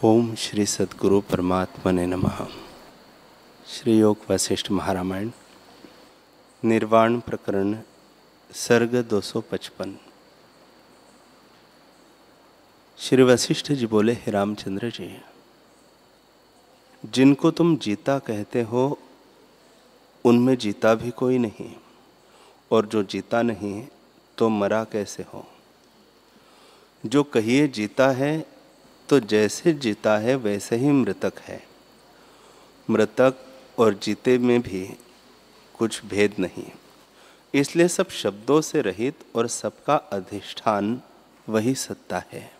ओम श्री सद्गुरु परमात्मने नमः। श्री योग वशिष्ठ महारामायण निर्वाण प्रकरण सर्ग 255। श्री वशिष्ठ जी बोले, हे रामचंद्र जी, जिनको तुम जीता कहते हो उनमें जीता भी कोई नहीं, और जो जीता नहीं तो मरा कैसे हो। जो कहिए जीता है तो जैसे जीता है वैसे ही मृतक है। मृतक और जीते में भी कुछ भेद नहीं, इसलिए सब शब्दों से रहित और सबका अधिष्ठान वही सत्ता है।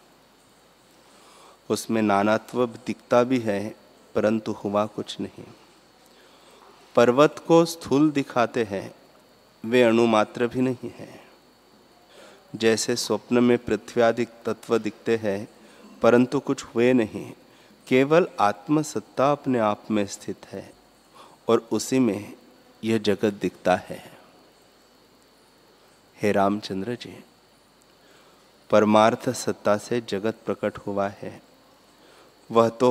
उसमें नानात्व दिखता भी है परंतु हुआ कुछ नहीं। पर्वत को स्थूल दिखाते हैं, वे अणुमात्र भी नहीं है। जैसे स्वप्न में पृथ्वी आदि तत्व दिखते हैं परंतु कुछ हुए नहीं, केवल आत्मसत्ता अपने आप में स्थित है और उसी में यह जगत दिखता है। हे रामचंद्र जी, परमार्थ सत्ता से जगत प्रकट हुआ है, वह तो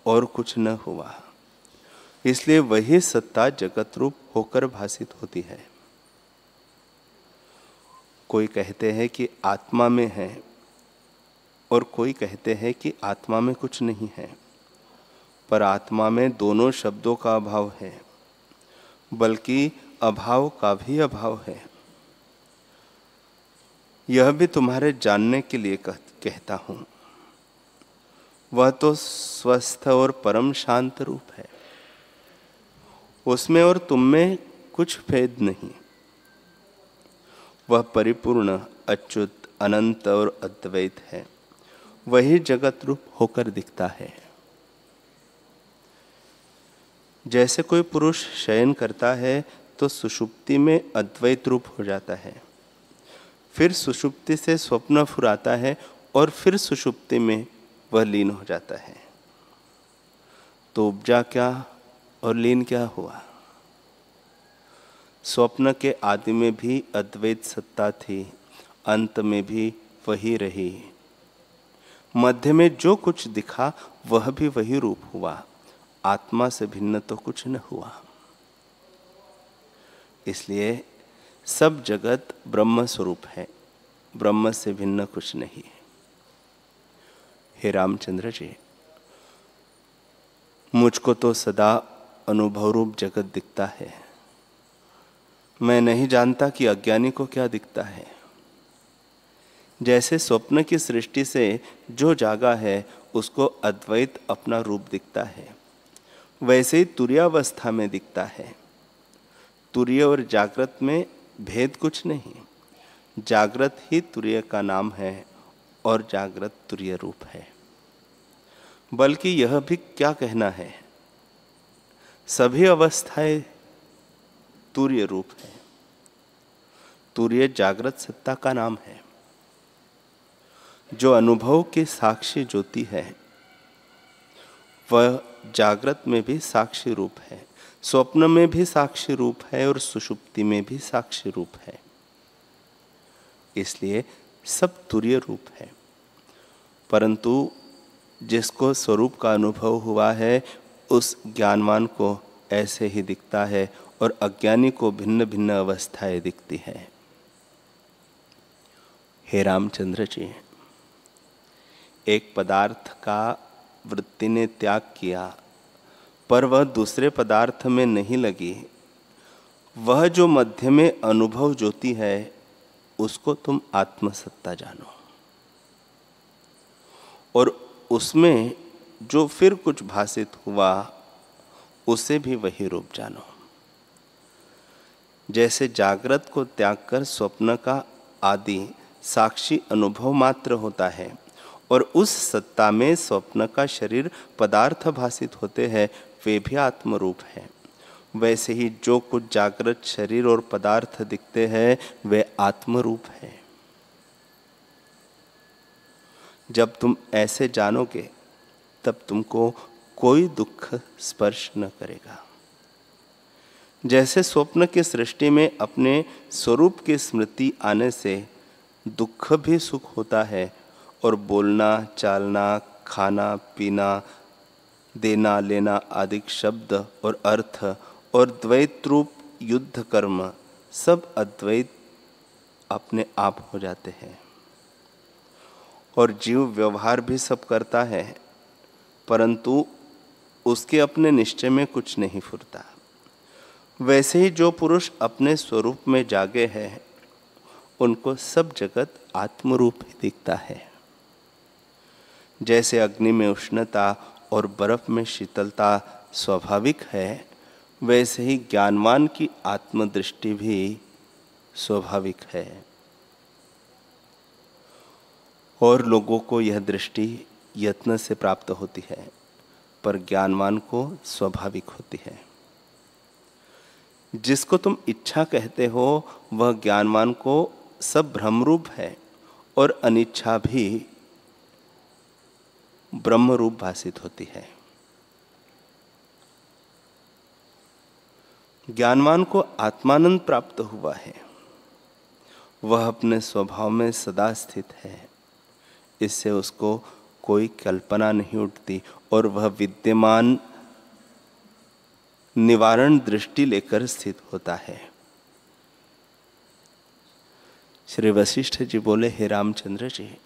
और कुछ न हुआ, इसलिए वही सत्ता जगत रूप होकर भासित होती है। कोई कहते हैं कि आत्मा में है और कोई कहते हैं कि आत्मा में कुछ नहीं है, पर आत्मा में दोनों शब्दों का अभाव है, बल्कि अभाव का भी अभाव है। यह भी तुम्हारे जानने के लिए कहता हूं। वह तो स्वस्थ और परम शांत रूप है, उसमें और तुम में कुछ भेद नहीं। वह परिपूर्ण, अच्युत, अनंत और अद्वैत है, वही जगत रूप होकर दिखता है। जैसे कोई पुरुष शयन करता है तो सुषुप्ति में अद्वैत रूप हो जाता है, फिर सुषुप्ति से स्वप्न फुराता है और फिर सुषुप्ति में वह लीन हो जाता है। तो उपजा क्या और लीन क्या हुआ। स्वप्न के आदि में भी अद्वैत सत्ता थी, अंत में भी वही रही। मध्य में जो कुछ दिखा वह भी वही रूप हुआ, आत्मा से भिन्न तो कुछ न हुआ। इसलिए सब जगत ब्रह्म स्वरूप है, ब्रह्म से भिन्न कुछ नहीं। हे रामचंद्र जी, मुझको तो सदा अनुभव रूप जगत दिखता है। मैं नहीं जानता कि अज्ञानी को क्या दिखता है। जैसे स्वप्न की सृष्टि से जो जागा है उसको अद्वैत अपना रूप दिखता है, वैसे ही तुर्यावस्था में दिखता है। तुर्य और जागृत में भेद कुछ नहीं, जागृत ही तुर्य का नाम है और जागृत तुर्य रूप है। बल्कि यह भी क्या कहना है, सभी अवस्थाएं तुर्य रूप है। तुर्य जागृत सत्ता का नाम है। जो अनुभव की साक्षी ज्योति है वह जागृत में भी साक्षी रूप है, स्वप्न में भी साक्षी रूप है और सुषुप्ति में भी साक्षी रूप है। इसलिए सब तुर्य रूप है। परंतु जिसको स्वरूप का अनुभव हुआ है उस ज्ञानवान को ऐसे ही दिखता है और अज्ञानी को भिन्न भिन्न अवस्थाएं दिखती है। हे रामचंद्र जी, एक पदार्थ का वृत्ति ने त्याग किया पर वह दूसरे पदार्थ में नहीं लगी, वह जो मध्य में अनुभव ज्योति है उसको तुम आत्मसत्ता जानो, और उसमें जो फिर कुछ भासित हुआ उसे भी वही रूप जानो। जैसे जागृत को त्याग कर स्वप्न का आदि साक्षी अनुभव मात्र होता है और उस सत्ता में स्वप्न का शरीर पदार्थ भासित होते हैं, वे भी आत्मरूप है। वैसे ही जो कुछ जागृत शरीर और पदार्थ दिखते हैं वे आत्मरूप है। जब तुम ऐसे जानोगे तब तुमको कोई दुख स्पर्श न करेगा। जैसे स्वप्न की सृष्टि में अपने स्वरूप की स्मृति आने से दुख भी सुख होता है और बोलना, चालना, खाना पीना, देना लेना आदि शब्द और अर्थ और द्वैत रूप युद्ध कर्म सब अद्वैत अपने आप हो जाते हैं। और जीव व्यवहार भी सब करता है, परंतु उसके अपने निश्चय में कुछ नहीं फुरता। वैसे ही जो पुरुष अपने स्वरूप में जागे हैं, उनको सब जगत आत्मरूप ही दिखता है। जैसे अग्नि में उष्णता और बर्फ में शीतलता स्वाभाविक है, वैसे ही ज्ञानवान की आत्मदृष्टि भी स्वाभाविक है। और लोगों को यह दृष्टि यत्न से प्राप्त होती है, पर ज्ञानवान को स्वाभाविक होती है। जिसको तुम इच्छा कहते हो, वह ज्ञानवान को सब भ्रमरूप है और अनिच्छा भी ब्रह्मरूप भासित होती है। ज्ञानवान को आत्मानंद प्राप्त हुआ है, वह अपने स्वभाव में सदा स्थित है, इससे उसको कोई कल्पना नहीं उठती और वह विद्यमान निवारण दृष्टि लेकर स्थित होता है। श्री वशिष्ठ जी बोले, हे रामचंद्र जी,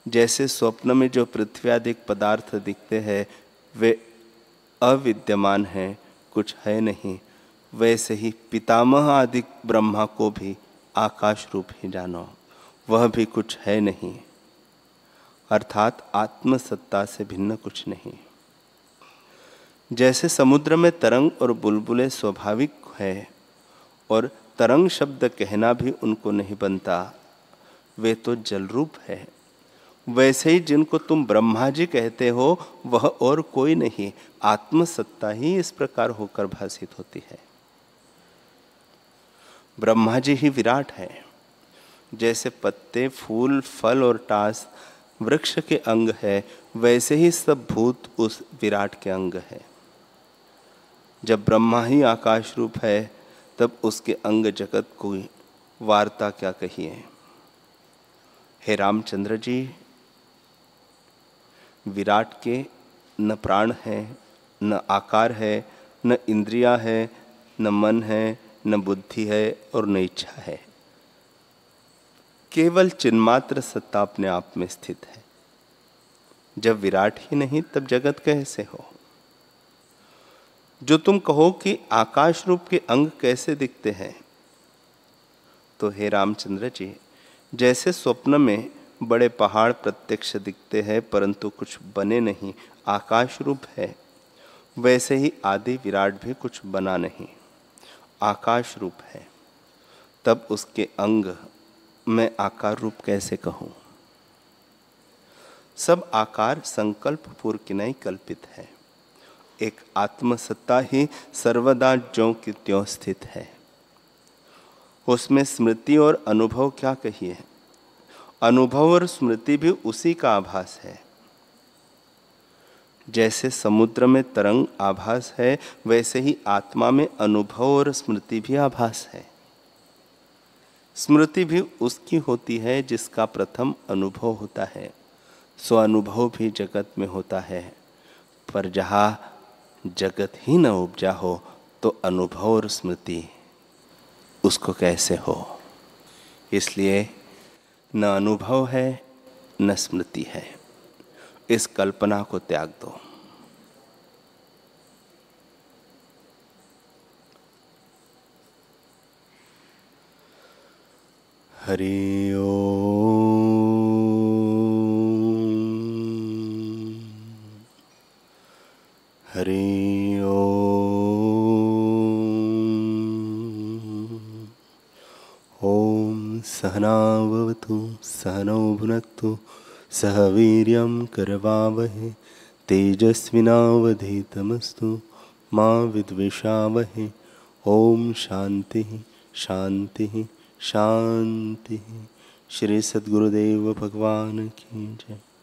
जैसे स्वप्न में जो पृथ्वी आदि पदार्थ दिखते हैं वे अविद्यमान हैं, कुछ है नहीं, वैसे ही पितामह आदि ब्रह्मा को भी आकाश रूप ही जानो, वह भी कुछ है नहीं, अर्थात आत्मसत्ता से भिन्न कुछ नहीं। जैसे समुद्र में तरंग और बुलबुले स्वाभाविक है और तरंग शब्द कहना भी उनको नहीं बनता, वे तो जल रूप है, वैसे ही जिनको तुम ब्रह्मा जी कहते हो वह और कोई नहीं, आत्मसत्ता ही इस प्रकार होकर भासित होती है। ब्रह्मा जी ही विराट है। जैसे पत्ते, फूल, फल और टास वृक्ष के अंग है, वैसे ही सब भूत उस विराट के अंग है। जब ब्रह्मा ही आकाश रूप है, तब उसके अंग जगत को वार्ता क्या कहिए। हे रामचंद्र जी, विराट के न प्राण है, न आकार है, न इंद्रिया है, न मन है, न बुद्धि है और न इच्छा है। केवल चिन्मात्र सत्ता अपने आप में स्थित है। जब विराट ही नहीं, तब जगत कैसे हो। जो तुम कहो कि आकाश रूप के अंग कैसे दिखते हैं, तो हे रामचंद्र जी, जैसे स्वप्न में बड़े पहाड़ प्रत्यक्ष दिखते हैं परंतु कुछ बने नहीं, आकाश रूप है, वैसे ही आदि विराट भी कुछ बना नहीं, आकाश रूप है, तब उसके अंग मैं आकार रूप कैसे कहूं। सब आकार संकल्प पूर्व की नहीं कल्पित है। एक आत्मसत्ता ही सर्वदा ज्यों की त्यों स्थित है। उसमें स्मृति और अनुभव क्या कहिए, अनुभव और स्मृति भी उसी का आभास है। जैसे समुद्र में तरंग आभास है, वैसे ही आत्मा में अनुभव और स्मृति भी आभास है। स्मृति भी उसकी होती है जिसका प्रथम अनुभव होता है। सो अनुभव भी जगत में होता है, पर जहाँ जगत ही न उपजा हो तो अनुभव और स्मृति उसको कैसे हो। इसलिए न अनुभव है न स्मृति है। इस कल्पना को त्याग दो। हरि ओम। हरि ओम। सहना भवतु सहनौ भुनक्तु सह वीर्यं करवावहै तेजस्विनावधीतमस्तु मा विद्विषावहै। ओम शांति शांति शांति। श्री सद्गुरुदेव भगवान की जय।